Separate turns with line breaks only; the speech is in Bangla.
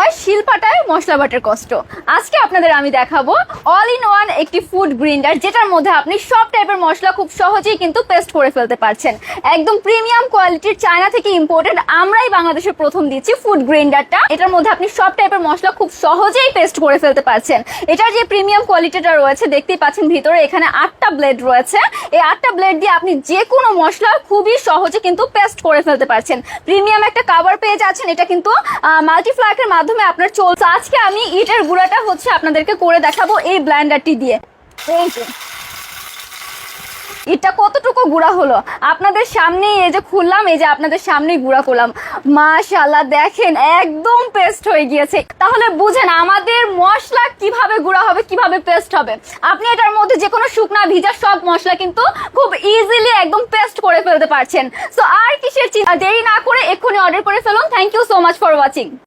নয় শিলপাটায় মশলা বাটার কষ্ট। আজকে আপনাদের আমি দেখাবো অল ইন ওয়ান একটি ফুড গ্রাইন্ডার, যেটার মধ্যে আপনি সব টাইপের মশলা খুব সহজেই কিন্তু পেস্ট করে ফেলতে পারছেন। একদম প্রিমিয়াম কোয়ালিটির, চায়না থেকে ইম্পোর্টেড, আমরাই বাংলাদেশে প্রথম দিচ্ছি ফুড গ্রাইন্ডারটা। এটার মধ্যে আপনি সব টাইপের মশলা খুব সহজেই পেস্ট করে ফেলতে পারছেন। এটার যে প্রিমিয়াম কোয়ালিটিটা রয়েছে দেখতেই পাচ্ছেন, ভিতরে এখানে 8টা ব্লেড রয়েছে। এই 8টা ব্লেড দিয়ে আপনি যে কোনো মশলা খুবই সহজে কিন্তু পেস্ট করে ফেলতে পারছেন। প্রিমিয়াম একটা কভার পেয়ে যাচ্ছেন। এটা কিন্তু মাল্টিফ্লাকের মাধ্যমে আপনার চলছে। আজকে আমি ইটের গুঁড়াটা আপনাদেরকে করে দেখাবো এই ব্লেন্ডারটি দিয়ে। এটা কতটুকু গুঁড়া হলো আপনাদের সামনে, এই যে খুললাম, এই যে আপনাদের সামনেই গুঁড়া করলাম। মাশাআল্লাহ, দেখেন একদম পেস্ট হয়ে গিয়েছে। তাহলে বুঝেন আমাদের মশলা কিভাবে গুঁড়া হবে, কিভাবে পেস্ট হবে। আপনি এটার মধ্যে যে কোনো শুকনা ভিজা সব মশলা কিন্তু খুব ইজিলি একদম পেস্ট করে ফেলতে পারছেন। সো আর কিসের দেরি না করে এক্ষুনি অর্ডার করে ফেলুন। Thank you so much for watching.